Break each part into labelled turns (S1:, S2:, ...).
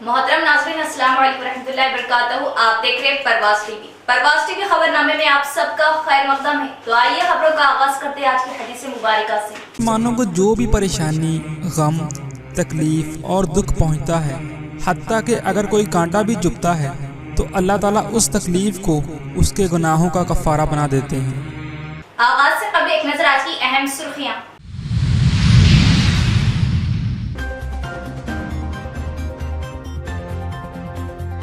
S1: मोहतरम नाज़रीन, अस्सलाम वालेकुम रहमतुल्लाहि व बरकातहू। आप देख रहे हैं परवाज़ टीवी। परवाज़ टीवी खबरनामे में आप सबका खैर मक़दम है। तो आइए खबरों का आगाज करते हैं आज की हदीस मुबारका से।
S2: मुसलमानों को जो भी परेशानी, गम, तकलीफ और दुख पहुंचता है, हत्ता कि अगर कोई कांटा भी चुभता है तो अल्लाह ताला उस तकलीफ को उसके गुनाहों का कफ़ारा बना देते हैं।
S1: आगाज से कबल एक नजर आज की अहम सुर्खियां।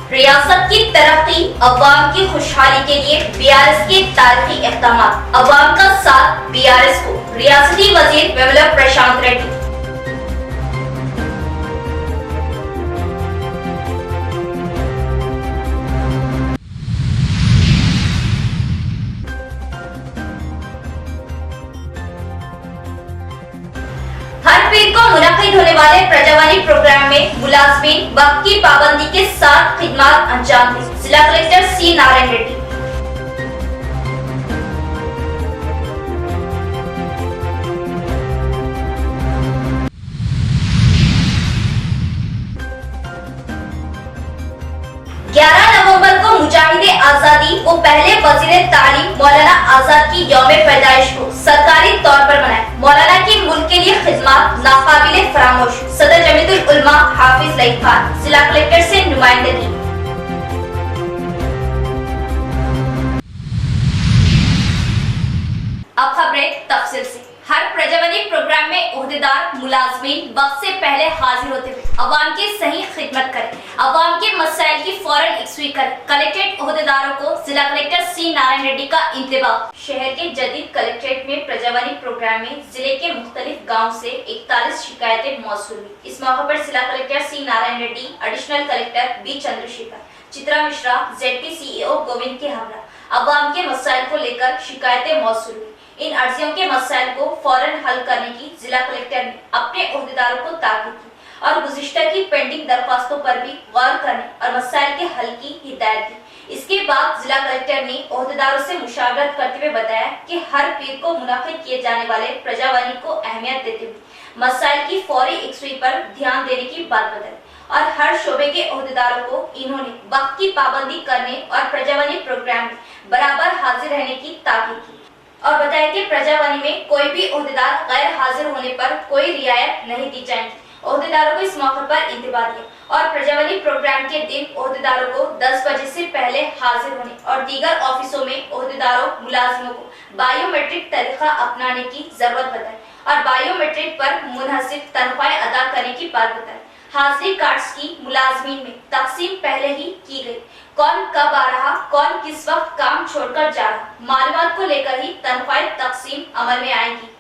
S1: रियासत की तरक्की, अवाम की खुशहाली के लिए बीआरएस के तारीखी इक़दामात। अवाम का साथ बीआरएस को। रियासती वजीर वेमुला प्रशांत रेड्डी। हर पीर को मुनक़िद होने वाले प्रजावानी प्रोग्राम में मुलाज़मीन वक्त की पाबंदी के साथ खिदमत अंजाम दी। जिला कलेक्टर सी नारायण रेड्डी। नवंबर को मुजाहिदे आजादी वो पहले वजीर तालीम मौलाना आजाद की यौम पैदाइश को सरकारी तौर पर मनाए। मौलाना की मुल्क के लिए खिदमत नाकाबिले फरामोश। सदर जमीयतुल उलमा हाफिज लईक खान। जिला कलेक्टर से नुमाइंदगी। अब खबरें तफसील से। हर प्रजावानी प्रोग्राम में ओहदेदार मुलाजमीन वक्त से पहले हाजिर होते हुए अवाम की सही खिदमत करें, अवाम के मसाइल की फौरन यकसुई करें। कलेक्ट्रेट ओहदेदारों को जिला कलेक्टर सी नारायण रेड्डी का इंतबाह। शहर के जदीद कलेक्ट्रेट में प्रजावानी प्रोग्राम में जिले के मुख्तलिफ गाँव से 41 शिकायतें मौसूल हुई। इस मौके पर जिला collector C Narayan Reddy, additional collector B Chandrashekhar, Chitra Mishra, ZP CEO Govind के हमरा अवाम के मसाइल को लेकर शिकायतें मौसूल हुई। इन अर्जियों के मसाइल को फौरन हल करने की जिला कलेक्टर ने अपने ओहदेदारों को ताकीद की और गुज़िश्ता की पेंडिंग दरख्वास्तों पर भी गौर करने और मसाइल के हल की हिदायत दी। इसके बाद जिला कलेक्टर ने ओहदेदारों से मुशावरत करते हुए बताया कि हर पीर को मुनाकिद किए जाने वाले प्रजावानी को अहमियत देते हुए मसाइल की फौरी यकसुई पर ध्यान देने की बात बताई और हर शोबे के ओहदेदारों को इन्होंने वक्त की पाबंदी करने और प्रजावानी प्रोग्राम में बराबर हाजिर रहने की ताकीद की और बताया कि प्रजावानी में कोई भी ओहदेदार गैर हाजिर होने पर कोई रियायत नहीं दी जाएगी। ओहदेदारों को इस मौके पर इंतबाह दिया और प्रजावानी प्रोग्राम के दिन ओहदेदारों को 10 बजे से पहले हाजिर होने और दीगर ऑफिसों में ओहदेदारों मुलाजिमों को बायोमेट्रिक तरीका अपनाने की जरूरत बताई और बायोमेट्रिक पर मुनहसिब तनख्वाहें अदा करने की बात बताई। हाजिरी कार्ड्स की मुलाजमीन में तकसीम पहले ही की गई। कौन कब आ रहा, कौन किस वक्त काम छोड़कर जा रहा, मालूमात को लेकर ही तनख्वाहें तकसीम अमल में आएगी।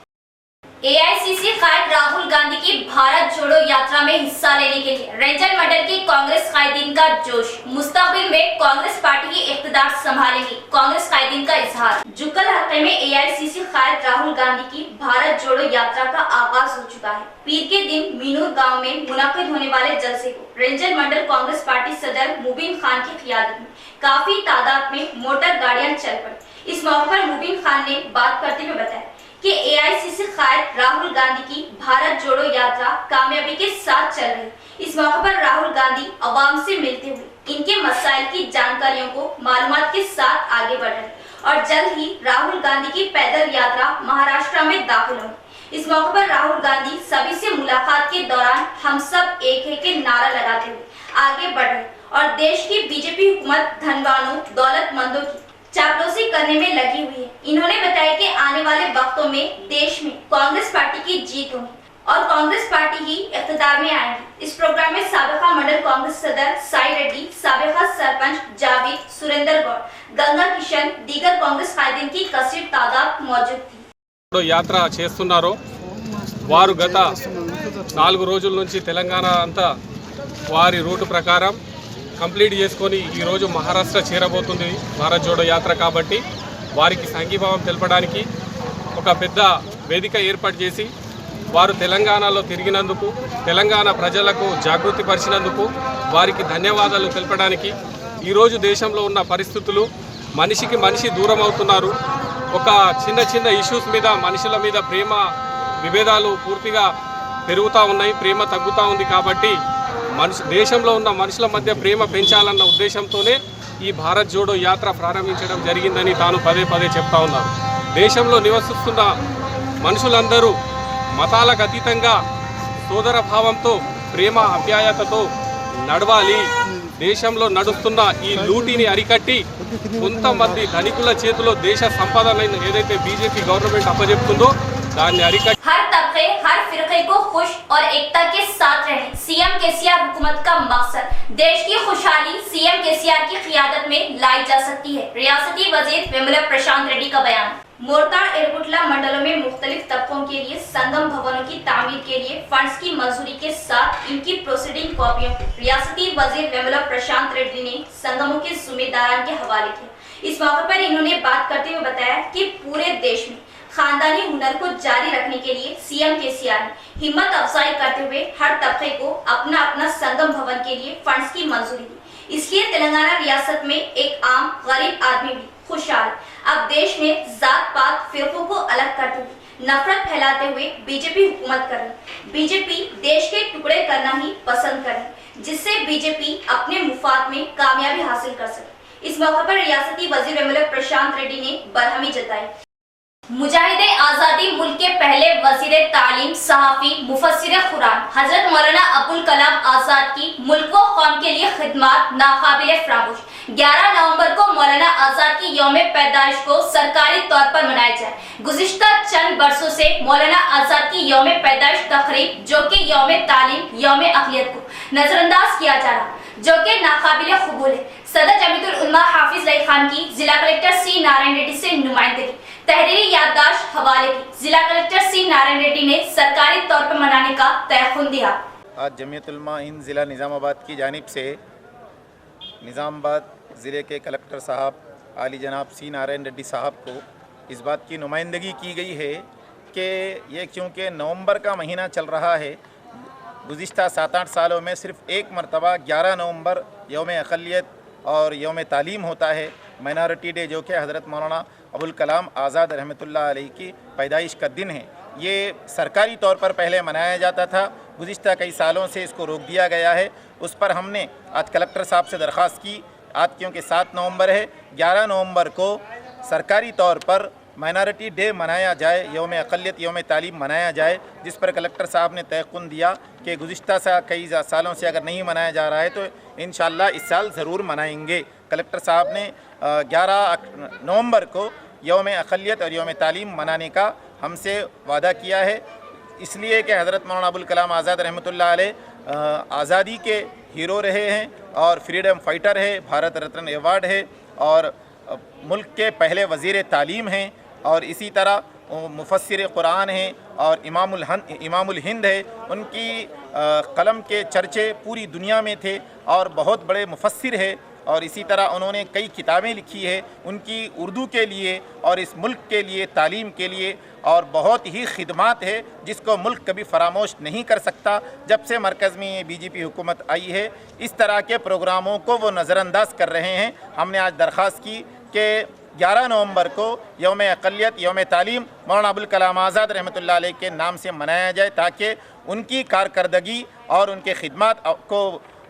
S1: एआईसीसी कायद राहुल गांधी की भारत जोड़ो यात्रा में हिस्सा लेने के लिए रेंजर मंडल के कांग्रेस कायदीन का जोश। मुस्तकबिल में कांग्रेस पार्टी की इख्तिदार संभालेंगी, कांग्रेस कायदीन का इजहार। जुक्कल हल्के में एआईसीसी कायद राहुल गांधी की भारत जोड़ो यात्रा का आगाज हो चुका है। पीर के दिन मीनूर गांव में मुनाकिद होने वाले जलसे को रेंजर मंडल कांग्रेस पार्टी सदर मुबीन खान की क़ियादत में काफी तादाद में मोटर गाड़ियां चल पड़ी। इस मौके पर मुबीन खान ने बात करते हुए बताया कि एआईसीसी कायद राहुल गांधी की भारत जोड़ो यात्रा कामयाबी के साथ चल रही। इस मौके पर राहुल गांधी अवाम से मिलते हुए इनके मसाइल की जानकारियों को मालूमात के साथ आगे बढ़ रहे और जल्द ही राहुल गांधी की पैदल यात्रा महाराष्ट्र में दाखिल होगी। इस मौके पर राहुल गांधी सभी से मुलाकात के दौरान हम सब एक है के नारा लगाते हुए आगे बढ़ रहे और देश की बीजेपी हुकूमत धनवानों, दौलतमंदों की चापलूसी करने में लगी हुई है। इन्होंने बताया कि आने वाले वक्तों में देश में कांग्रेस पार्टी की जीत होगी और कांग्रेस पार्टी ही इख्तिदार में आएगी। इस प्रोग्राम में साबिका मंडल कांग्रेस सदर साई रेड्डी, साबिका सरपंच जावेद, सुरेंद्र गौड़, गंगा किशन, दीगर कांग्रेस कायदीन की कसीर तादाद मौजूद थी।
S3: యాత్ర చేస్తున్నారు వారు గత 4 రోజుల నుంచి తెలంగాణ అంతా వారి రూట్ ప్రకారం కంప్లీట్ చేసుకొని ఈరోజు మహారాష్ట్ర చేరబోతుంది భారత్ జోడో యాత్ర కాబట్టి వారికి సంఘీభావం తెలపడానికి ఒక పెద్ద వేదిక ఏర్పాటు చేసి వారు తెలంగాణలో తిరిగినందుకు, తెలంగాణ ప్రజలకు జాగృతి పరిచినందుకు వారికి ధన్యవాదాలు తెలపడానికి ఈరోజు దేశంలో ఉన్న పరిస్థితులు మనిషికి మనిషి దూరం అవుతున్నారు। ఒక చిన్న చిన్న ఇష్యూస్ మీద మనుషుల మీద ప్రేమ విభేదాలు పూర్తిగా పెరుగుతూ ఉన్నాయి, ప్రేమ తగ్గుతూ ఉంది కాబట్టి దేశంలో ఉన్న మనుషుల మధ్య ప్రేమ పెంచాలన్న ఉద్దేశంతోనే ఈ భారత్ జోడో యాత్ర ప్రారంభించడం జరిగిందని తాను పదే పదే చెప్తా ఉన్నారు. దేశంలో నివసిస్తున్న మనుషులందరూ మతాలకు అతీతంగా సోదర భావంతో ప్రేమ అప్యాయతతో నడవాలి. దేశంలో నడుస్తున్న ఈ లూటీని అరికట్టి కొంతమంది ధనికుల చేతిలో దేశ సంపదలను ఏదైతే బీజేపీ గవర్నమెంట్ అప్పజెప్తుందో దాన్ని అరికట్టి
S1: हर तबके हर फिरके को खुश और एकता के साथ रहने सीएम केसीआर हुकूमत का मकसद देश की खुशहाली सीएम केसीआर की क़ियादत में लाई जा सकती है। रियासती वजीर वेमुला प्रशांत रेड्डी का बयान। मोरताड़ एरकुटला मंडलों में मुख्तलिफ तबकों के लिए संगम भवनों की तामीर के लिए फंड्स की मंजूरी के साथ इनकी प्रोसीडिंग कॉपियों रियासती वजीर वेमुला प्रशांत रेड्डी ने संगमों के जिम्मेदारान के हवाले किया। इस मौके पर इन्होंने बात करते हुए बताया कि पूरे देश में खानदानी हुनर को जारी रखने के लिए सीएम केसीआर ने हिम्मत अफजाई करते हुए हर तबके को अपना अपना संगम भवन के लिए फंड्स की मंजूरी दी। इसलिए तेलंगाना रियासत में एक आम गरीब आदमी भी खुशहाल। अब देश में जात पात फिरकों को अलग करते हुए नफरत फैलाते हुए बीजेपी हुकूमत कर रही। बीजेपी देश के टुकड़े करना ही पसंद करे जिससे बीजेपी अपने मुफाद में कामयाबी हासिल कर सके। इस मौके पर रियासती वजीर वेमुला प्रशांत रेड्डी ने बरहमी जताई। मुजाहिदे आज़ादी मुल्क के पहले वजीर तालीम सहाफ़ी मुफस्सिर कुरान हजरत मौलाना अबुल कलाम आज़ाद की मुल्क व कौम के लिए खिदमत नाकाबिले फरामोश। 11 नवंबर को मौलाना आज़ाद की यौम पैदाइश को सरकारी तौर पर मनाया जाए। गुज़िश्ता चंद बरसों से मौलाना आज़ाद की यौम पैदाइश तकरीब जो कि यौम तालीम यौम अक़लियत को नज़रअंदाज किया जा रहा जो कि नाकाबिले क़बूल है। सदर जमीयतुल उलमा हाफिज लई खान की जिला कलेक्टर सी नारायण रेड्डी से नुमाइंदगी तहरीरी याददाश्त हवाले की जिला कलेक्टर सी नारायण रेड्डी ने सरकारी तौर पर मनाने का तयख्खुन दिया।
S4: आज जमीयतुल उलमा हिंद ज़िला निज़ामाबाद की जानिब से निज़ामाबाद ज़िले के कलेक्टर साहब आली जनाब सी नारायण रेड्डी साहब को इस बात की नुमाइंदगी की गई है कि ये क्योंकि नवंबर का महीना चल रहा है, गुज़िश्ता 7-8 सालों में सिर्फ़ एक मरतबा 11 नवंबर यौम अक़लियत और यौम तालीम होता है, माइनॉरिटी डे, जो कि हज़रत मौलाना अबुल कलाम आज़ाद रहमतुल्लाह अलैह की पैदाइश का दिन है। ये सरकारी तौर पर पहले मनाया जाता था, गुज़िश्ता कई सालों से इसको रोक दिया गया है। उस पर हमने आज कलेक्टर साहब से दरख्वास्त की, आज क्योंकि 7 नवंबर है, 11 नवंबर को सरकारी तौर पर माइनॉरिटी डे मनाया जाए, यौम अक़लियत यौम तालीम मनाया जाए, जिस पर कलेक्टर साहब ने तयक़ुन दिया कि गुज़िश्ता से कई सालों से अगर नहीं मनाया जा रहा है तो इंशाअल्लाह इस साल ज़रूर मनाएंगे। कलेक्टर साहब ने 11 नवंबर को यौम अक़लियत और यौम तालीम मनाने का हमसे वादा किया है, इसलिए कि हज़रत मौलाना अबुल कलाम आज़ाद रहमतुल्लाह अलैह आज़ादी के हीरो रहे हैं और फ्रीडम फाइटर है, भारत रत्न अवार्ड है और मुल्क के पहले वज़ीर तालीम हैं और इसी तरह मुफस्सिर कुरान हैं और इमामुल हिंद है। उनकी कलम के चर्चे पूरी दुनिया में थे और बहुत बड़े मुफस्सिर है और इसी तरह उन्होंने कई किताबें लिखी है उनकी उर्दू के लिए और इस मुल्क के लिए, तालीम के लिए, और बहुत ही खिदमात है जिसको मुल्क कभी फरामोश नहीं कर सकता। जब से मरकज़ में ये बीजेपी हुकूमत आई है, इस तरह के प्रोग्रामों को वो नज़रअंदाज कर रहे हैं। हमने आज दरख्वास्त की कि 11 नवंबर को यौम अक़लियत यौम तालीम मौलाना अबुल कलाम आज़ाद रहमतुल्लाह अलैह के नाम से मनाया जाए ताकि उनकी कारकर्दगी और उनके खिदमात को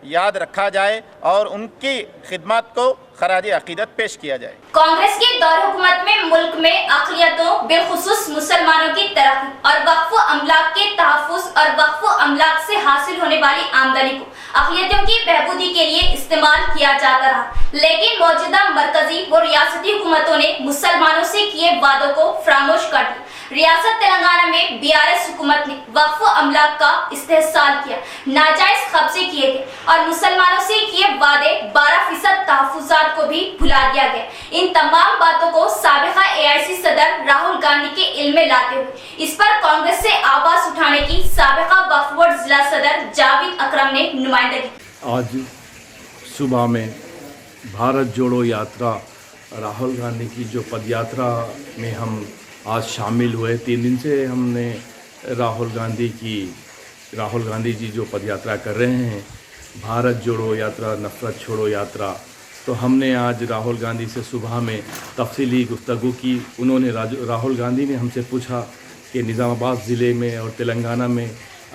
S4: याद रखा जाए और उनकी खिदमत को खराज अकीदत पेश किया जाए।
S1: कांग्रेस के दौर हुकूमत में मुल्क में अक़लियतों बिलखुसूस मुसलमानों की तरक्की और वक्फ अमलाक के तहफ़्फ़ुज़ और वक्फ अमलाक से हासिल होने वाली आमदनी को अक़लियतों की बहबूदी के लिए इस्तेमाल किया जाता रहा, लेकिन मौजूदा मरकजी व रियासती हुकूमतों ने मुसलमानों से किए वादों को फरामोश कर दिया। रियासत तेलंगाना में BRS हुकूमत ने वक्फ अमलाक का इस्तेहसाल किया, नाजायज कब्जे किए गए और मुसलमानों से किए वादे 12% तहफ़्फ़ुज़ात को भी भुला दिया गया। इन तमाम बातों को साबिक़ा AIC सदर राहुल गांधी के इल्म में लाते हुए इस पर कांग्रेस से आवाज़ उठाने की साबिक़ा वक्फ बोर्ड जिला सदर जावेद अकरम ने नुमाइंदगी।
S5: आज सुबह में भारत जोड़ो यात्रा राहुल गांधी की जो पदयात्रा में हम आज शामिल हुए। 3 दिन से हमने राहुल गांधी जी जो पदयात्रा कर रहे हैं, भारत जोड़ो यात्रा, नफ़रत छोड़ो यात्रा, तो हमने आज राहुल गांधी से सुबह में तफसीली गुफ्तगू की। उन्होंने राहुल गांधी ने हमसे पूछा कि निज़ामाबाद ज़िले में और तेलंगाना में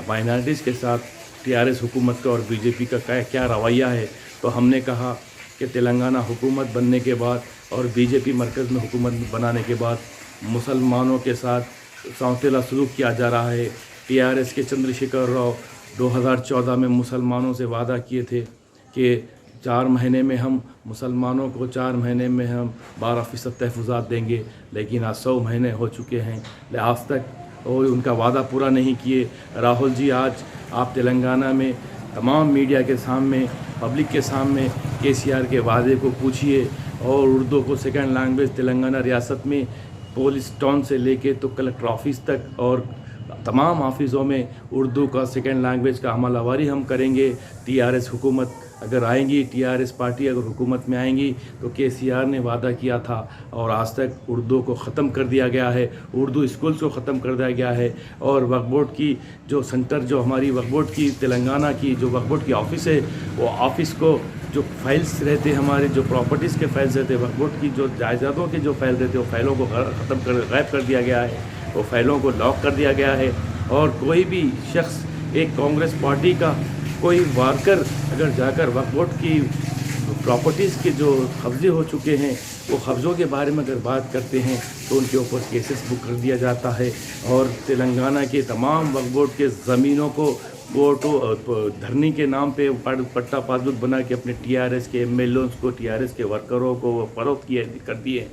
S5: माइनॉरिटीज़ के साथ टीआरएस हुकूमत का और बीजेपी का क्या रवैया है। तो हमने कहा कि तेलंगाना हुकूमत बनने के बाद और बीजेपी मरकज़ में हुकूमत बनाने के बाद मुसलमानों के साथ सौतेला सलूक किया जा रहा है। टीआरएस के चंद्रशेखर राव 2014 में मुसलमानों से वादा किए थे कि 4 महीने में हम मुसलमानों को 4 महीने में हम 12% तहफ़्फ़ुज़ात देंगे, लेकिन आज 100 महीने हो चुके हैं, आज तक और उनका वादा पूरा नहीं किए। राहुल जी, आज आप तेलंगाना में तमाम मीडिया के सामने, पब्लिक के सामने केसीआर के वादे को पूछिए और उर्दू को सेकंड लैंग्वेज तेलंगाना रियासत में पुलिस टाउन से लेके तो कलेक्टर ऑफिस तक और तमाम ऑफिसों में उर्दू का सेकंड लैंग्वेज का अमल आवारी हम करेंगे। टीआरएस हुकूमत अगर आएंगी, टीआरएस पार्टी अगर हुकूमत में आएंगी तो केसीआर ने वादा किया था और आज तक उर्दू को ख़त्म कर दिया गया है, उर्दू स्कूल्स को ख़त्म कर दिया गया है। और वक्फ बोर्ड की जो सेंटर, जो हमारी वक्फ बोर्ड की तेलंगाना की जो वक्फ बोर्ड की ऑफ़िस है, वो ऑफ़िस को जो फाइल्स रहते हैं, हमारे जो प्रॉपर्टीज़ के फाइल्स रहते हैं, वक्फ बोर्ड की जो जायदादों के जो फाइल रहते हैं, वो फाइलों को ख़त्म कर गायब कर दिया गया है, वो फाइलों को लॉक कर दिया गया है। और कोई भी शख्स, एक कांग्रेस पार्टी का कोई वारकर अगर जाकर वक्फ बोर्ड की प्रॉपर्टीज़ के जो कब्जे हो चुके हैं, वो कब्ज़ों के बारे में अगर बात करते हैं तो उनके ऊपर केसेस बुक कर दिया जाता है। और तेलंगाना के तमाम वक्फ बोर्ड के ज़मीनों को वो धरनी के नाम पे पट्टा पासबुक बना के अपने टीआरएस के एमएलएस को, टीआरएस के वर्करों को वो फरोख्त कर दिए।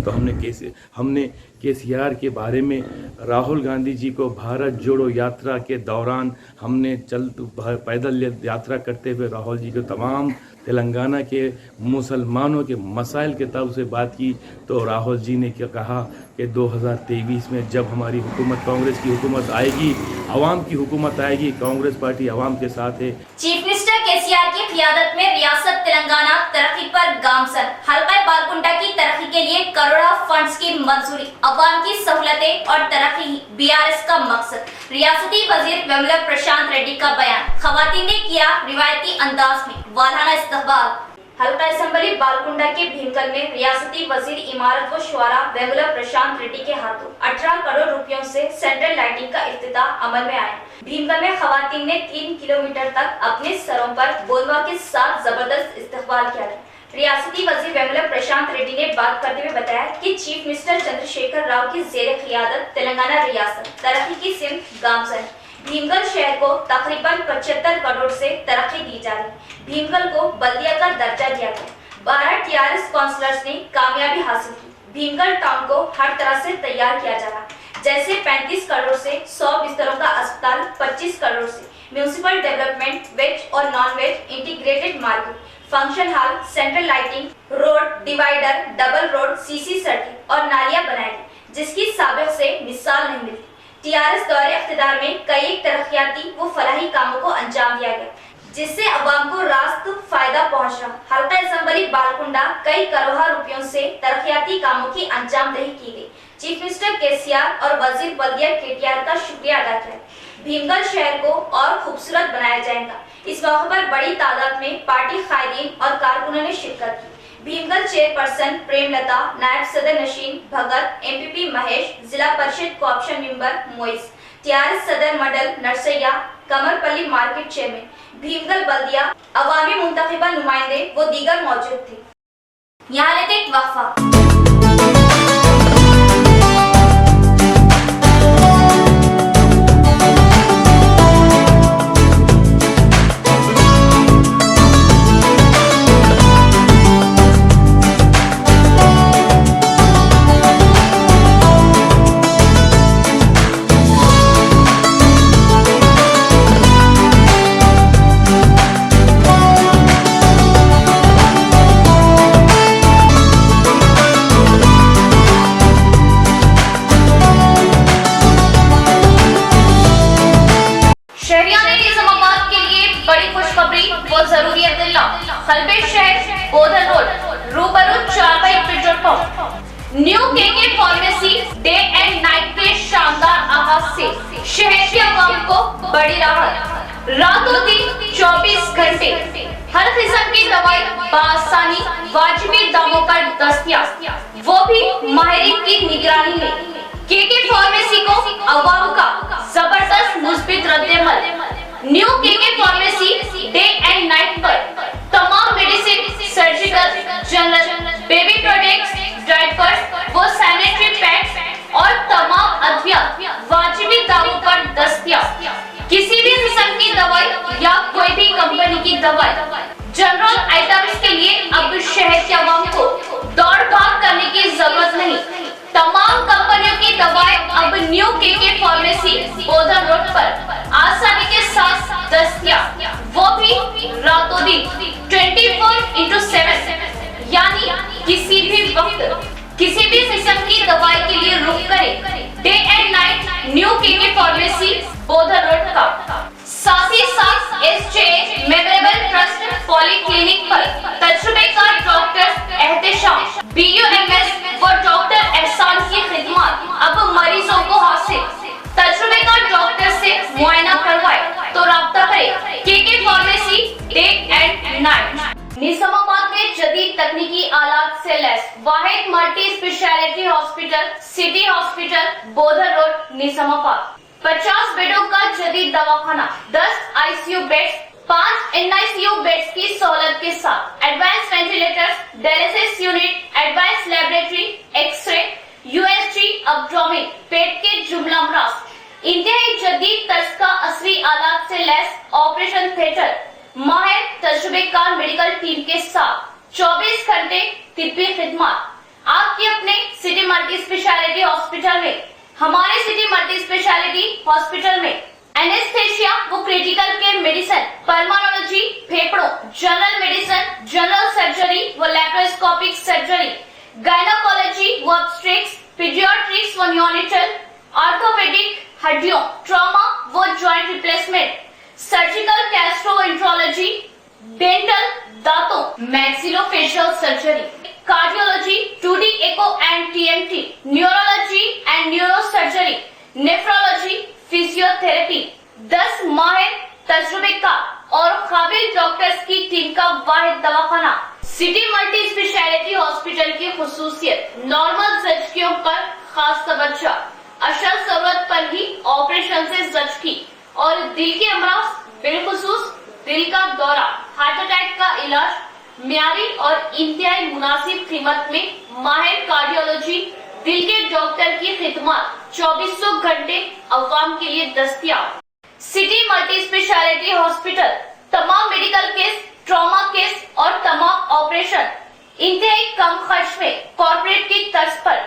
S5: तो हमने केसीआर के बारे में राहुल गांधी जी को भारत जोड़ो यात्रा के दौरान हमने पैदल यात्रा करते हुए राहुल जी को तमाम तेलंगाना के मुसलमानों के मसाइल के तौर से बात की। तो राहुल जी ने क्या कहा कि 2023 में जब हमारी हुकूमत, कांग्रेस की हुकूमत आएगी, अवाम की हुकूमत आएगी, कांग्रेस पार्टी अवाम के साथ है।
S1: चीफ मिनिस्टर केसीआर की क़ियादत में रियासत तेलंगाना तरक्की पर गामसन। हल्का बालकुंडा की तरक्की के लिए करोड़ों फंड्स की मंजूरी, अवाम की सहूलतें और तरक्की बीआरएस का मकसद। रियासती वजीर वेमुला प्रशांत रेड्डी का बयान। खवातीन ने किया रिवायती अंदाज में वालाना इस्तकबाल। हल्का असेंबली बालकुंडा के भीमगल में रियासती वजीर इमारत व शुआरा वेमुला प्रशांत रेड्डी के हाथों 18 करोड़ रुपयों से सेंट्रल लाइटिंग का इफ्तिताह अमल में आया। भीमगल में खवातीन ने 3 किलोमीटर तक अपने सरों पर बोलवा के साथ जबरदस्त इस्तकबाल किया। रियासती वजीर वेमुला प्रशांत रेड्डी ने बात करते हुए बताया कि चीफ मिनिस्टर चंद्रशेखर राव की जेर क़ियादत तेलंगाना रियासत तरक्की की सिमत गामसन। भीमगल शहर को तकरीबन 75 करोड़ से तरक्की दी जा रही। भीमगल को बल्दिया का दर्जा दिया गया। 12 टीआरएस काउंसलर्स ने कामयाबी हासिल की। भीमगल टाउन को हर तरह से तैयार किया जा रहा, जैसे 35 करोड़ से 100 बिस्तरों का अस्पताल, 25 करोड़ से म्यूनिसिपल डेवलपमेंट, वेज और non veg integrated market, function hall, central lighting, road divider, double road, CC सड़कें और नालियां बनाएगी, जिसकी साबिक से मिसाल नहीं मिलती। टीआरएस दौरे इख्तिदार में कई तरक्याती व फलाही कामों को अंजाम दिया गया, जिससे अवाम को रास्त फायदा पहुंच रहा। हल्का असेंबली बालकुंडा कई करोड़ रुपयों से तरक्याती कामों की अंजामदही की गई। चीफ मिनिस्टर केसीआर और वजीर बल्दिया केटीआर का शुक्रिया अदा किया। भीमगल शहर को और खूबसूरत बनाया जाएगा। इस मौके पर बड़ी तादाद में पार्टी कायदीन और कारकुनों ने शिरकत की। भीमगल चेयरपर्सन प्रेमलता, नायब सदर नशीन भगत, एमपीपी महेश, जिला परिषद कोऑप्शन मेंबर मोइस, टीआरएस सदर मंडल नरसैया, कमरपल्ली मार्केट चेयरमैन, भीमगल बल्दिया, अवामी मुंतखबा नुमाइंदे व दीगर मौजूद थे। यहाँ लेते एक वक्फा। खलबे शहर बोधन रोड रूबरू चारपाई petrol pump new KK pharmacy day and night के शानदार आगाज से शहर के अवाम को बड़ी राहत। रातों दिन 24 घंटे हर किस्म की दवाई बासानी वाजिबी दामों पर दस्तयाब, वो भी माहिरीन की निगरानी में। केके फार्मेसी को अवाम का जबरदस्त मुस्बित रद्देमल। New KK pharmacy day and night पर तमाम medicine, surgical, general, baby products, diapers व सैनिटरी पैड्स और तमाम अद्विया वाजिबी दामों पर दस्तयाब। किसी भी किस्म की दवाई या कोई भी कंपनी की दवाई, जनरल आइटम्स के लिए अब शहर के अवाम को दौड़ भाग करने की जरूरत नहीं। तमाम कंपनियों की दवाएं अब new KK pharmacy Bodhan road पर आसानी के साथ दस्तयाब, वो भी रातों दिन 24/7, यानी किसी भी वक्त किसी भी किस्म की दवाई के लिए रुक करें day and night new KK pharmacy Bodhan road का। साथ ही साथ SJ मेमोरेबल ट्रस्ट पॉलीक्लिनिक पर तजुर्बेकार डॉक्टर एहतेशाम, BUMS व डॉक्टर एहसान की खिदमत अब मरीजों को हासिल। तजुर्बेकार डॉक्टर से मुआयना करवाए तो राब्ता करें KK pharmacy day and night. Nizamabad में जदीद तकनीकी आलात से लैस वाहिद multi speciality hospital city hospital Bodhan road Nizamabad. 50 बेडों का जदीद दवाखाना, 10 ICU बेड्स, 5 NICU बेड्स की सहूलत के साथ advance ventilators, dialysis unit, advance laboratory, X ray, USG, abdomen, पेट के जुमला अमराज, इंतहाई जदीद तर्ज का असली आलात से लैस ऑपरेशन थिएटर, माहिर तजुर्बेकार मेडिकल टीम के साथ 24 घंटे तिब्बी खिदमत। आपके अपने सिटी मल्टी स्पेशलिटी हॉस्पिटल में, हमारे सिटी मल्टी स्पेशलिटी हॉस्पिटल में एनेस्थेशिया वो क्रिटिकल केयर मेडिसिन, पल्मोनोलॉजी, फेफड़ों, जनरल मेडिसिन, जनरल सर्जरी व लैप्रोस्कोपिक सर्जरी, गायनोकोलॉजी व ऑब्स्टेट्रिक्स, पीडियाट्रिक्स व न्योनेटल, ऑर्थोपेडिक, हड्डियों, ट्रॉमा व joint replacement, surgical gastroenterology, dental, दांतों, maxillofacial surgery, cardiology, 2D echo and TMT, neurology and neurosurgery, nephrology, physiotherapy, 10 माहिर तजुर्बेकार और काबिल डॉक्टर्स की टीम का वाहिद दवाखाना। सिटी मल्टी स्पेशलिटी हॉस्पिटल की खुसूसियत, नॉर्मल जख्मियों पर खास तवज्जो, अशल जरूरत पर ही ऑपरेशन से जख्मी और दिल के अमराज, बिलखुसूस दिल का दौरा, हार्ट अटैक का इलाज म्यारी और इंतहाई मुनासिब कीमत में माहिर कार्डियोलॉजी, दिल के डॉक्टर की खिदमत 2400 घंटे अवाम के लिए दस्तयाब। सिटी मल्टी स्पेशलिटी हॉस्पिटल तमाम मेडिकल केस, ट्रॉमा केस और तमाम ऑपरेशन इंतहाई कम खर्च में कॉर्पोरेट की तर्ज पर।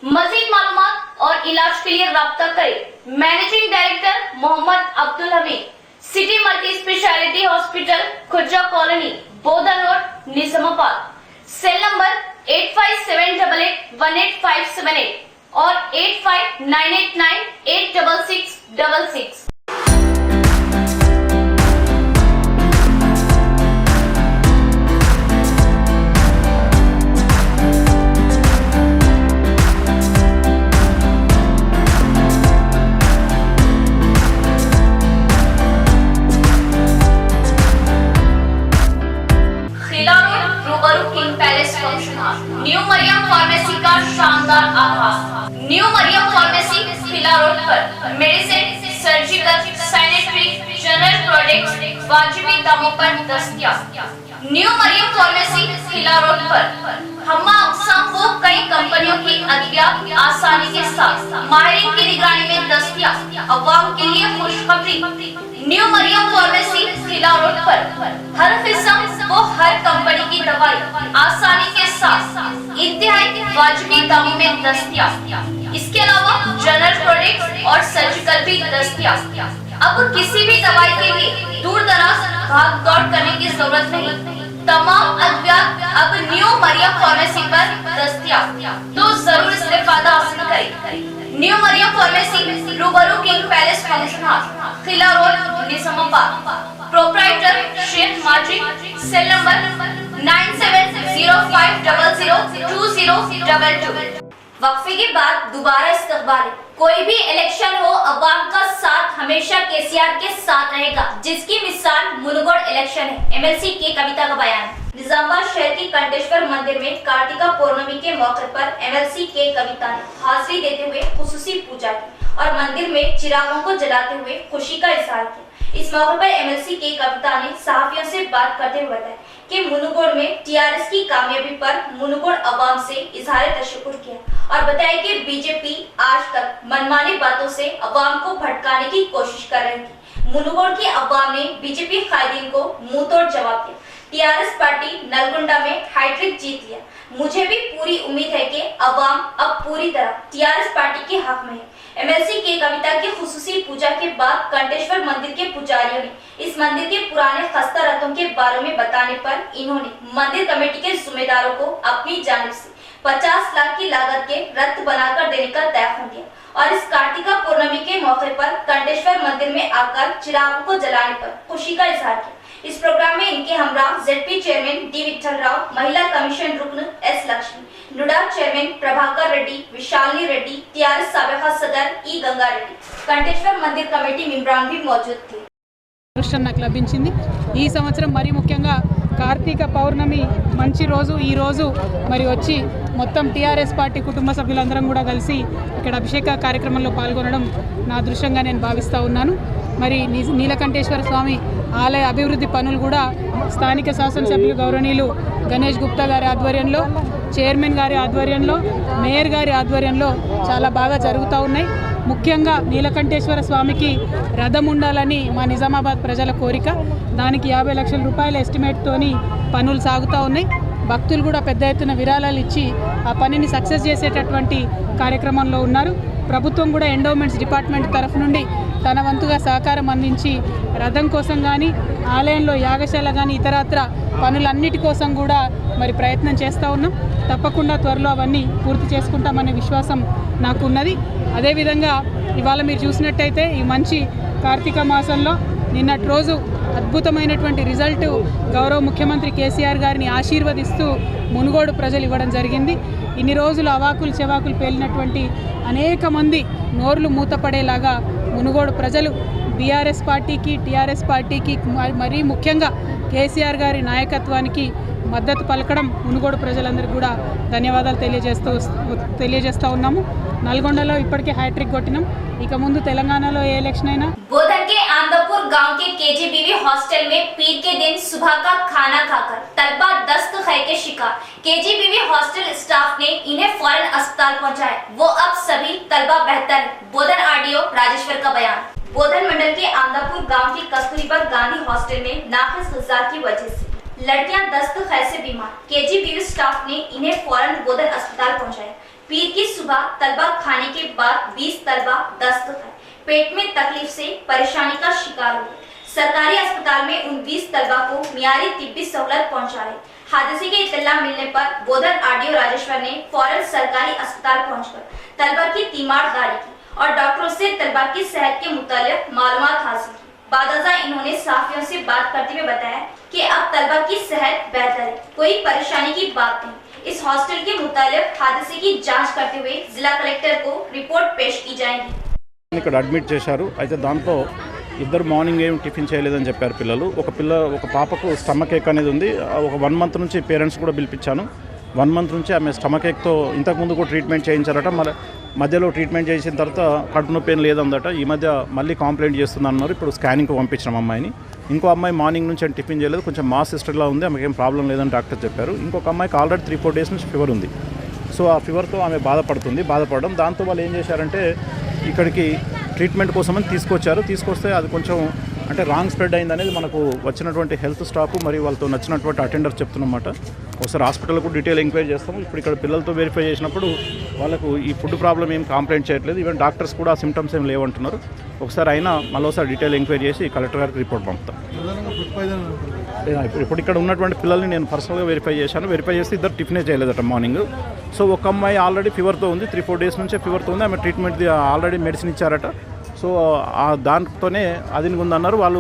S1: मजीद मालूमात और इलाज के लिए राब्ता करें managing director Mohammed Abdul Hameed, city multi speciality hospital, Khurja colony, Bodhan road, Nizamabad. Cell number 8578818578 और 8598986666। न्यू मरियम फार्मेसी का शानदार आगाज। New Maryam pharmacy Khila road पर medicine, surgical, sanitary, general products वाजिबी दामों पर दस्तयाब। New Maryam pharmacy Khila road पर हम्मा अक़साम को कई कंपनियों की अद्विया आसानी के साथ माहिरीन की निगरानी में दस्तयाब। अवाम के लिए खुशखबरी, new Maryam pharmacy Khila road पर हर किस्म व हर कंपनी की दवाई आसानी के साथ इंतहाई वाजिबी दामों में दस्तयाब। इसके अलावा जनरल प्रोडक्ट्स और सर्जिकल भी दस्तयाब। अब किसी भी दवाई के लिए दूर दराज भाग दौड़ करने की जरूरत नहीं। तमाम अद्वियात अब न्यू मरियम फार्मेसी पर दस्तयाब, तो जरूर इस्तेफादा हासिल करें। न्यू मरियम फार्मेसी रूबरू king palace function hall, Khila road, Nizamabad. Proprietor Sheikh Majid. Cell number 9705002022। वक्फे के बाद दोबारा इस्तकबाल। कोई भी इलेक्शन हो, अवाम का साथ हमेशा केसीआर के साथ रहेगा, जिसकी मिसाल मुनगोड़ इलेक्शन है। MLC के कविता का बयान। निजामाबाद शहर की कंटेश्वर मंदिर में कार्तिका पौर्णमी के मौके पर MLC के कविता ने हाजिरी देते हुए खुसूसी पूजा की और मंदिर में चिरागों को जलाते हुए खुशी का इजहार किया। इस मौके पर एमएलसी के कविता ने सहाफियों से बात करते हुए बताया कि मुनुगोड़ में टीआरएस की कामयाबी पर मुनुगोड़ अवाम से इजहार तशक्कुर किया और बताया कि बीजेपी आज तक मनमानी बातों से अवाम को भटकाने की कोशिश कर रही थी। मुनुगोड़ की अवाम ने बीजेपी कायदीन को मुंहतोड़ जवाब दिया। टीआरएस पार्टी नलगोंडा में हैट्रिक जीत लिया। मुझे भी पूरी उम्मीद है कि अवाम अब पूरी तरह टीआरएस पार्टी के हक में है। एमएलसी के कविता की खुसूसी पूजा के बाद कंटेश्वर मंदिर के पुजारियों ने इस मंदिर के पुराने खस्ता रथों के बारे में बताने पर इन्होंने मंदिर कमेटी के जिम्मेदारों को अपनी जानिब से 50 लाख की लागत के रथ बनाकर देने का तयखुन दिया और इस कार्तिका पूर्णिमा के मौके पर कंटेश्वर मंदिर में आकर चिरागों को जलाने पर खुशी का इजहार किया। इस प्रोग्राम में इनके हमरा ZP chairman D Vithal Rao, महिला कमीशन रुकन S Lakshmi, NUDA chairman Prabhakar Reddy, Vishalini Reddy, TRS साबिका सदर ई गंगा रेड्डी, कंटेश्वर मंदिर कमेटी मेंबरान भी मौजूद थे।
S6: నాకు లభించింది ఈ సంవత్సరం మరి ముఖ్యంగా కార్తీక పౌర్ణమి మంచి రోజు ఈ రోజు మరి వచ్చి మొత్తం టీఆర్ఎస్ పార్టీ కుటుంబ సభ్యులందరం కూడా కలిసి ఇక్కడ అభిషేక కార్యక్రమంలో పాల్గొనడం నా అదృష్టంగా నేను భావిస్తూ ఉన్నాను। మరి నీలకంఠేశ్వర స్వామి ఆలయ అభివృద్ధి పనులు కూడా స్థానిక శాసనసభ్యులు గౌరవనీయులు గణేష్ గుప్తా గారి ఆధ్వర్యంలో, చైర్మన్ గారి ఆధ్వర్యంలో, మేయర్ గారి ఆధ్వర్యంలో చాలా బాగా జరుగుతూ ఉన్నాయి। ముఖ్యంగా నీలకంఠేశ్వర స్వామికి రథం ఉండాలని మా నిజామాబాద్ ప్రజల కోరిక। దానికి 50 లక్షల రూపాయల ఎస్టిమేట్తోని పనులు సాగుతూ ఉన్నాయి। భక్తులు కూడా పెద్ద ఎత్తున విరాళాలు ఇచ్చి ఆ పనిని సక్సెస్ చేసేటటువంటి కార్యక్రమంలో ఉన్నారు। ప్రభుత్వం కూడా ఎండోమెంట్స్ డిపార్ట్మెంట్ తరఫు నుండి తన వంతుగా సహకారం అందించి రథం కోసం కానీ, ఆలయంలో యాగశాల కానీ ఇతరత్ర పనులన్నిటి కోసం కూడా మరి ప్రయత్నం చేస్తూ ఉన్నాం। తప్పకుండా త్వరలో అవన్నీ పూర్తి చేసుకుంటామనే విశ్వాసం నాకు ఉన్నది। అదేవిధంగా ఇవాళ మీరు చూసినట్టయితే ఈ మంచి కార్తీక మాసంలో నిన్నటి రోజు అద్భుతమైనటువంటి రిజల్ట్ గౌరవ ముఖ్యమంత్రి కేసీఆర్ గారిని ఆశీర్వదిస్తూ మునుగోడు ప్రజలు ఇవ్వడం జరిగింది। ఇన్ని రోజులు అవాకులు చెవాకులు పేలినటువంటి అనేక మంది నోర్లు మూతపడేలాగా మునుగోడు ప్రజలు బీఆర్ఎస్ పార్టీకి, టీఆర్ఎస్ పార్టీకి, మరీ ముఖ్యంగా కేసీఆర్ గారి నాయకత్వానికి మద్దతు పలకడం మునుగోడు ప్రజలందరికీ కూడా ధన్యవాదాలు తెలియజేస్తూ ఉన్నాము। నల్గొండలో ఇప్పటికే హ్యాట్రిక్ కొట్టినాం, ఇక ముందు తెలంగాణలో ఏ ఎలక్షన్ అయినా।
S1: बोधन के आंदपुर गांव के केजीबीवी हॉस्टल में पीर के दिन सुबह का खाना खाकर तलबा दस्त है के शिकार। केजीबीवी हॉस्टल स्टाफ ने इन्हें फौरन अस्पताल पहुंचाया। वो अब सभी तलबा बेहतर है। बोधन आरडीओ राजेश्वर का बयान। बोधन मंडल के आंदपुर गांव के कस्तूरबा गांधी हॉस्टल में नाक़िस ग़िज़ा की वजह से लड़कियां दस्त खै से बीमार। केजीबीवी स्टाफ ने इन्हें फौरन बोधन अस्पताल पहुंचाया। पीर की सुबह तलबा खाने के बाद 20 तलबा दस्त खै, पेट में तकलीफ से परेशानी का शिकार हुए। सरकारी अस्पताल में उन 20 तलबा को मियारी तिब्बी सहूलत पहुंचाई। हादसे की इत्तला मिलने पर बोधन आरडीओ राजेश्वर ने फौरन सरकारी अस्पताल पहुंचकर तलबा की तीमारदारी की और डॉक्टरों से तलबा की सेहत के मुतालिक मालूमात हासिल की। बादजा इन्होंने सहाफियों से बात करते हुए बताया कि अब तलबा की सेहत बेहतर है, कोई परेशानी की बात नहीं। इस हॉस्टल के मुतालिक हादसे की जांच करते हुए जिला कलेक्टर को रिपोर्ट पेश की जाएगी।
S7: ఇక్కడ అడ్మిట్ చేశారు। అయితే దాంట్లో ఇద్దరు మార్నింగ్ ఏం టిఫిన్ చేయలేదని చెప్పారు పిల్లలు। ఒక పాపకు స్టమక్ ఏక్ అనేది ఉంది। ఒక 1 మంత్ నుంచి పేరెంట్స్ కూడా పిలిపించాను। 1 మంత్ నుంచి ఆమె స్టమక్ ఏక్తో ఇంతకుముందు కూడా ట్రీట్మెంట్ చేయించారట। మధ్యలో ట్రీట్మెంట్ చేసిన తర్వాత కడుపు నొప్పి ఏం లేదందట। ఈ మధ్య మళ్ళీ కంప్లైంట్ చేస్తుందన్నారు। ఇప్పుడు స్కానింగ్కి పంపించినాం అమ్మాయిని। ఇంకో అమ్మాయి మార్నింగ్ నుంచి టిఫిన్ చేయలేదు, కొంచెం మా సిస్టర్లా ఉంది, ఆమెకి ఏం ప్రాబ్లం లేదని డాక్టర్ చెప్పారు। ఇంకొక అమ్మాయికి ఆల్రెడీ 3-4 డేస్ నుంచి ఫీవర్ ఉంది। సో ఆ ఫీవర్తో ఆమె బాధపడడం దాంతో వాళ్ళు ఏం చేశారంటే ఇక్కడికి ట్రీట్మెంట్ కోసమని తీసుకొస్తే అది కొంచెం అంటే రాంగ్ స్ప్రెడ్ అయింది అనేది మనకు వచ్చినటువంటి హెల్త్ స్టాఫ్ మరియు వాళ్ళతో నచ్చినటువంటి అటెండర్ చెప్తున్నమాట। ఒకసారి హాస్పిటల్కు డీటెయిల్ ఎంక్వైరీ చేస్తాము। ఇప్పుడు ఇక్కడ పిల్లలతో వెరిఫై చేసినప్పుడు వాళ్ళకు ఈ ఫుడ్ ప్రాబ్లం ఏం కంప్లైంట్ చేయట్లేదు, ఈవెన్ డాక్టర్స్ కూడా సిమ్టమ్స్ ఏం లేవంటున్నారు। ఒకసారి అయినా మళ్ళీసారి డీటెయిల్ ఎంక్వైరీ చేసి కలెక్టర్ గారికి రిపోర్ట్ పంపుతాం। ఇప్పుడు ఇక్కడ ఉన్నటువంటి పిల్లల్ని నేను పర్సనల్గా వెరిఫై చేస్తే ఇద్దరు టిఫినే చేయలేదట మార్నింగ్। సో ఒక అమ్మాయి ఆల్రెడీ ఫీవర్తో ఉంది, 3-4 డేస్ నుంచే ఫీవర్తో ఉంది, ఆమె ట్రీట్మెంట్ ఆల్రెడీ మెడిసిన్ ఇచ్చారట। సో దాంతోనే అది ఉందన్నారు వాళ్ళు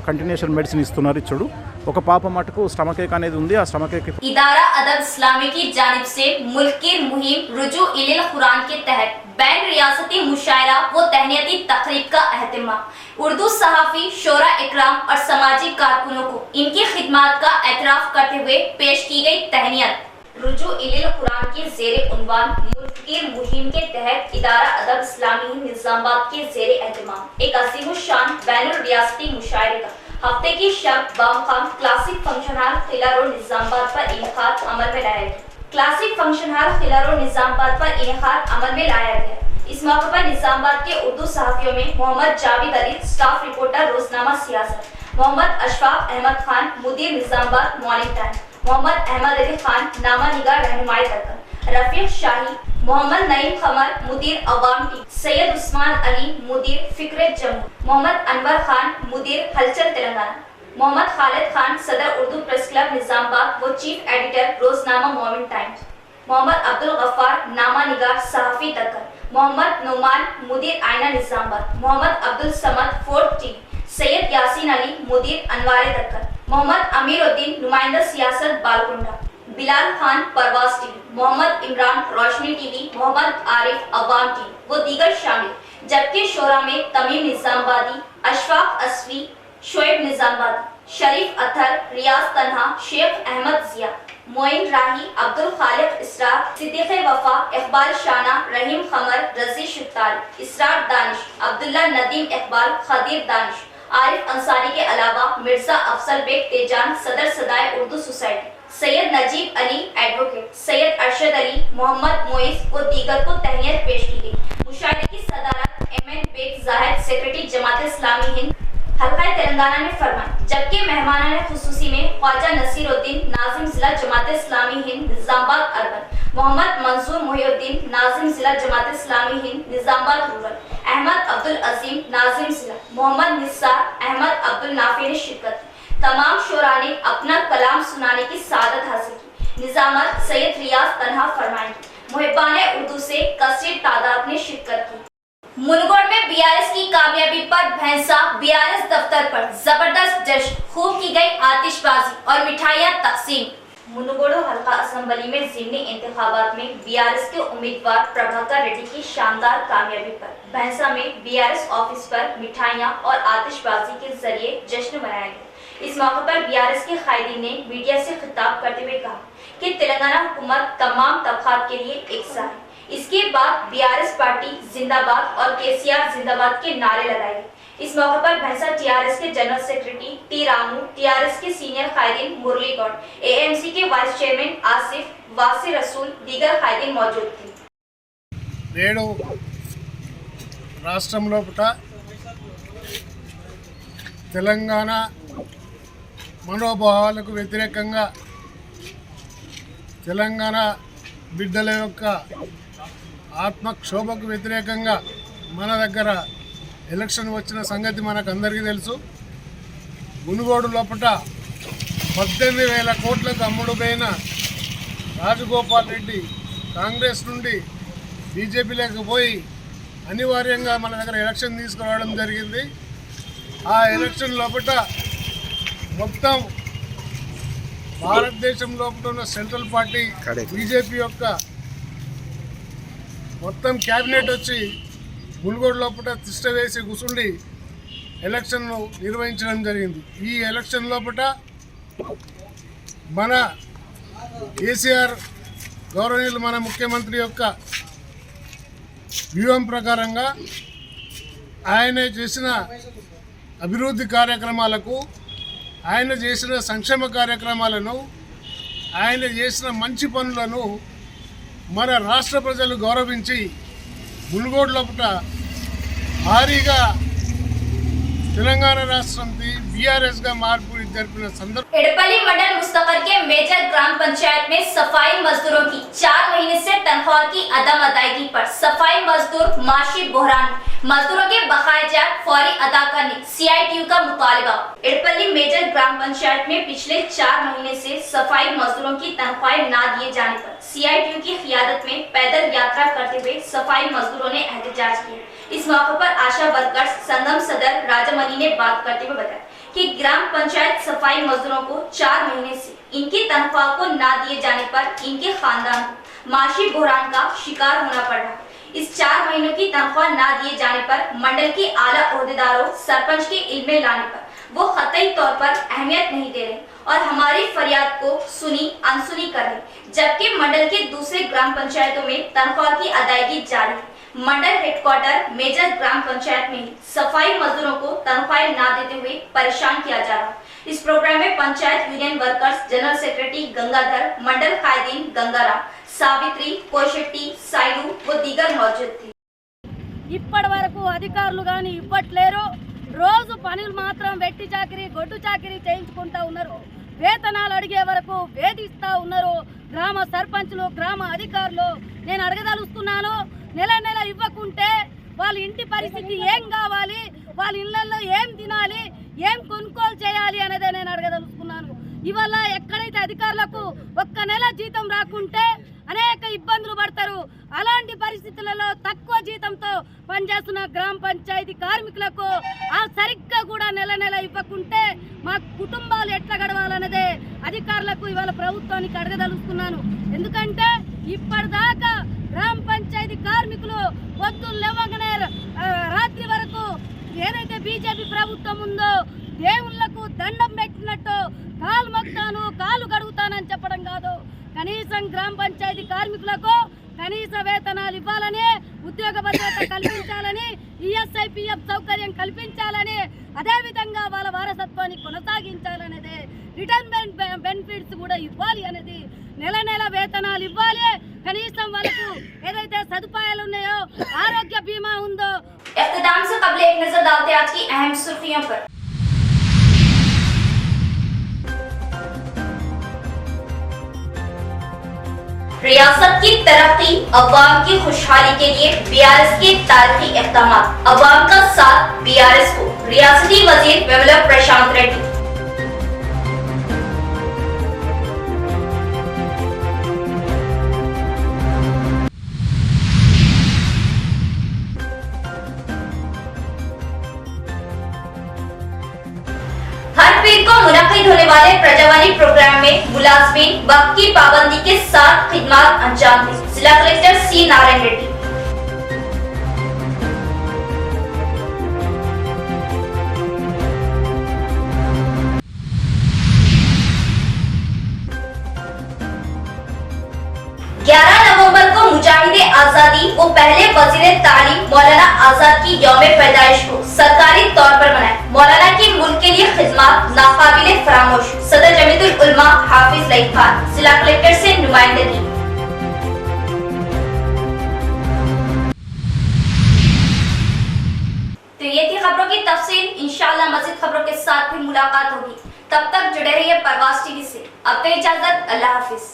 S7: కంటిన్యూషన్ మెడిసిన్ ఇస్తున్నారు ఇచ్చుడు। ఒక పాప మటుకు స్టమక్ ఏక్ అనేది ఉంది, ఆ స్టమక్ ఏక్
S1: इदारा अदब इस्लामी की जानिब से मुल्क की मुहिम रुजू इलिल कुरान के तहत बैन रियासती मुशायरा व तहनीती तकरीब का एहतमाम। उर्दू सहाफ़ी, शोरा इकराम और समाजी कारकुनों को इनकी खिदमात का एतराफ़ करते हुए पेश की गई तहनीत। रुजू इलिल कुरान के जेर उन्वान मुल्क की मुहिम के तहत इदारा अदब इस्लामी निजामाबाद के जेर एहतमाम एक अजीम शान बैनुल रियासती मुशायरे का हफ्ते की शब बामखान क्लासिक फंक्शन हॉल किला रोड निजामाबाद पर इनेकाद अमल में लाया गया। क्लासिक फंक्शन हॉल किला रोड निजामाबाद पर इनेकाद अमल में लाया गया। इस मौके पर निजामाबाद के उर्दू सहाफियों में मोहम्मद जावेद अली स्टाफ रिपोर्टर रोजनामा सियासत, मोहम्मद अशफाक अहमद खान मुदीर निजामाबाद मॉर्निंग टाइम, मोहम्मद अहमद अली खान नामा निगार रहनुमाई दक्कन, रफीक शाही, मोहम्मद नईम खमर मुदीर अवाम टीम, सैयद उस्मान अली मुदीर फिक्र जम्मू, मोहम्मद अनवर खान मुदीर हलचल तेलंगाना, मोहम्मद खालिद खान सदर उर्दू प्रेस क्लब निजामाबाद व चीफ एडिटर रोजनामा मॉर्निंग टाइम्स, मोहम्मद अब्दुल गफ्फार नामा निगार सहाफी दक्कन, मोहम्मद नुमान मुदीर आईना निजामाबाद, मोहम्मद अब्दुल समद फोर्थ टीम, सैयद यासीन अली मुदीर अनवारे दक्कन, मोहम्मद अमीरुद्दीन नुमाइंदा Siasat Balkonda, Bilal Khan Parwaz TV, Mohammed Imran Roshni TV, Mohammed Arif Awam team व दीगर शामिल। जबकि शोरा में तमीम निजामाबादी, अशफाक असवी, शोएब निजामाबादी, शरीफ अथर, रियाज तन्हा, शेख अहमद जिया, मोइन राही, अब्दुल खालिक इसरार, सिद्दीक वफा, इकबाल शाना, रहीम खमर, रजी शुक्तारी, इसरार दानिश, अब्दुल्ला नदीम इकबाल, खदीर दानिश, आरिफ अंसारी के अलावा मिर्जा अफसल बेग तेजान सदर सदाए उर्दू सोसाइटी, सैयद नजीब अली एडवोकेट, सैयद अरशद अली, मोहम्मद मोइस व दीगर को तहनीत पेश की गई। मुशायरे की सदारत MN bag Zahid secretary Jamaat Islami Hind हल्का तेलंगाना ने फरमाई। जबकि मेहमानान खुसूसी में ख्वाजा नसीरुद्दीन नाजिम जिला जमात इस्लामी हिंद निजामाबाद अर्बन, मोहम्मद मंसूर मोहिउद्दीन नाजिम जिला जमात इस्लामी हिंद निजामाबाद रूरल, अहमद अब्दुल अजीम नाजिम जिला, मोहम्मद निसार अहमद अब्दुल नाफी ने शिरकत की। तमाम शोरा ने अपना कलाम सुनाने की सादत हासिल की। निजामत सैयद रियाज तन्हा फरमाएंगे। मुहिब्बाने उर्दू से कसर तादाद ने शिरकत की। मुनगोड़ में बीआरएस की कामयाबी पर भैंसा बीआरएस दफ्तर पर जबरदस्त जश्न, खूब की गई आतिशबाजी और मिठाइयां तकसीम। मुनगोड़ो हल्का असेंबली में ज़िमनी इंतखाबात में बीआरएस के उम्मीदवार प्रभाकर रेड्डी की शानदार कामयाबी पर भैंसा में बीआरएस ऑफिस पर मिठाइयां और आतिशबाजी के जरिए जश्न मनाया गया। इस मौके पर बीआरएस के कायदीन ने मीडिया से खिताब करते हुए कहा कि तेलंगाना हुकूमत तमाम तबकात के लिए एकसा है। इसके बाद बीआरएस पार्टी जिंदाबाद और केसीआर जिंदाबाद के नारे लगाए गए। इस मौके पर भैंसा टीआरएस के general secretary T Ramu, TRS के सीनियर कायदीन मुरली गौड़, एएमसी के वाइस चेयरमैन आसिफ, वासी रसूल, दीगर कायदीन मौजूद थे।
S8: నేడు రాష్ట్రంలో తెలంగాణ మనోభావాలకు వ్యతిరేకంగా తెలంగాణ బిడ్డల యొక్క ఆత్మక్షోభకు వ్యతిరేకంగా మన దగ్గర ఎలక్షన్ వచ్చిన సంగతి మనకు అందరికీ తెలుసు. మునుగోడు లోపల 18,000 కోట్లకు అమ్ముడుపోయిన రాజగోపాల్ రెడ్డి కాంగ్రెస్ నుండి బీజేపీలోకి పోయి అనివార్యంగా మన దగ్గర ఎలక్షన్ తీసుకురావడం జరిగింది. ఆ ఎలక్షన్ లోపల మొత్తం భారతదేశం లోపల ఉన్న సెంట్రల్ పార్టీ బీజేపీ యొక్క మొత్తం క్యాబినెట్ వచ్చి మునుగోడు లోపల తిష్ట వేసి కూర్చుండి ఎలక్షన్ను నిర్వహించడం జరిగింది. ఈ ఎలక్షన్ లోపల మన కేసీఆర్ గౌరవనీయులు మన ముఖ్యమంత్రి యొక్క వ్యూహం ప్రకారంగా ఆయన చేసిన అభివృద్ధి కార్యక్రమాలకు, ఆయన చేసిన సంక్షేమ కార్యక్రమాలను, ఆయన చేసిన మంచి పనులను మన రాష్ట్ర ప్రజలు గౌరవించి మునుగోడు లోపల భారీగా తెలంగాణ రాష్ట్రంకి बीआरएस का మార్పు జరిపిన సందర్భం
S1: एडपल्ली मंडल मुस्तफर के मेजर ग्राम पंचायत में सफाई मजदूरों की 4 महीने से तनख्वाह की अदम अदायगी पर सफाई मजदूर माशी बहरान, मजदूरों के बकायाजात फौरी अदा करने सीआईटीयू का मुतालबा। एडपल्ली मेजर ग्राम पंचायत में पिछले 4 महीने से सफाई मजदूरों की तनख्वाहें न दिए जाने पर सीआईटीयू की क़ियादत में पैदल यात्रा करते हुए सफाई मजदूरों ने एहतजाज किया। इस मौके पर आशा वर्कर्स संगम सदर राजमनी ने बात करते हुए बताया कि ग्राम पंचायत सफाई मजदूरों को 4 महीने से इनकी तनख्वाह को न दिए जाने पर इनके खानदान को माशी बहरान का शिकार होना पड़ रहा है। इस 4 महीनों की तनख्वाह न दिए जाने पर मंडल के आला ओहदेदारों, सरपंच के इल्म में लाने पर वो कतई तौर पर अहमियत नहीं दे रहे और हमारी फरियाद को सुनी अनसुनी कर रही, जबकि मंडल के दूसरे ग्राम पंचायतों में तनख्वाह की अदायगी जारी है। मंडल हेडक्वार्टर मेजर ग्राम पंचायत में सफाई मजदूरों को तनख्वाहें न देते हुए परेशान किया जा रहा। इस प्रोग्राम में panchayat union workers general secretary Gangadhar, mandal कायदीन गंगाराम, सावित्री, कोशेट्टी, साइडू व दीगर मौजूद थे।
S9: ఇప్పటి వరకు అధికారులు కానీ ఇవ్వట్లేరు. రోజు పనులు మాత్రం వెట్టి చాకిరి గొడ్డు చాకిరి చేయించుకుంటా ఉన్నారు. వేతనాలు అడిగే వరకు వేధిస్తూ ఉన్నారు. గ్రామ సర్పంచులు, గ్రామ అధికారులు. నేను అడగదలుస్తున్నాను, నెల నెల ఇవ్వకుంటే వాళ్ళ ఇంటి పరిస్థితి ఏం కావాలి, వాళ్ళ ఇళ్లలో ఏం తినాలి, ఏం కొనుగోలు చేయాలి అనేదే నేను అడగదలుస్తున్నాను. ఇవాళ ఎక్కడైతే అధికారులకు ఒక్క నెల జీతం రాకుంటే అనేక ఇబ్బందులు పడతారు. అలాంటి పరిస్థితులలో తక్కువ జీతంతో పనిచేస్తున్న గ్రామ పంచాయతీ కార్మికులకు ఆ సరిగ్గా కూడా నెల నెల ఇవ్వకుంటే మా కుటుంబాలు ఎట్లా గడవాలన్నదే అధికారులకు ఇవాళ ప్రభుత్వానికి అడగదలుస్తున్నాను. ఎందుకంటే ఇప్పటిదాకా గ్రామ పంచాయతీ కార్మికులు పొద్దున్న లేవగానే రాత్రి వరకు ఏదైతే బీజేపీ ప్రభుత్వం ఉందో దేవుళ్లకు దండం పెట్టినట్టు కాలు మొక్తాను, కాలు గడుగుతానని చెప్పడం కాదు. కనీసం గ్రామ పంచాయతీ కార్మికులకు కనీస వేతనాలు ఇవ్వాలని, ఉద్యోగ భద్రత కల్పించాలని, ఈఎస్ఐపిఎఫ్ సౌకర్యం కల్పించాలని, అదేవిధంగా వాళ్ళ వారసత్వాన్ని కొనసాగించాలనేది, రిటర్న్ బెనిఫిట్స్ కూడా ఇవ్వాలి అనేది, నెల నెల వేతనాలు ఇవ్వాలి. కనీసం వాళ్ళకు ఏదైతే సదుపాయాలు ఉన్నాయో, ఆరోగ్య బీమా ఉందో.
S1: इख्तिताम से कबल एक नजर डालते आज की अहम सुर्खियों पर। रियासत की तरक्की, अवाम की खुशहाली के लिए बीआरएस के तारीखी इक़दाम, अवाम का साथ बीआरएस को, रियासती वजीर विमला प्रशांत रेड्डी। हर पीर को मुनक्किद होने वाले प्रजावानी प्रोग्राम में मुलाजमीन वक्त की पाबंदी के साथ खिदमत अंजाम दी। जिला कलेक्टर सी नारायण रेड्डी। नवंबर को मुजाहिदे आजादी व पहले वजीर तालीम मौलाना आजाद की यौम पैदाइश को सरकारी तौर पर मनाए। मौलाना की मुल्क के लिए खिदमत नाकाबिले फरामोश। सदर जमीयतुल उलमा हाफिज लईक खान, जिला कलेक्टर से नुमाइंदगी। तो ये थी खबरों की तफसील। इंशाअल्लाह मज़ीद खबरों के साथ भी मुलाकात होगी। तब तक जुड़े रहिए परवाज़ टीवी से। अब तो इजाजत, अल्लाह हाफिज।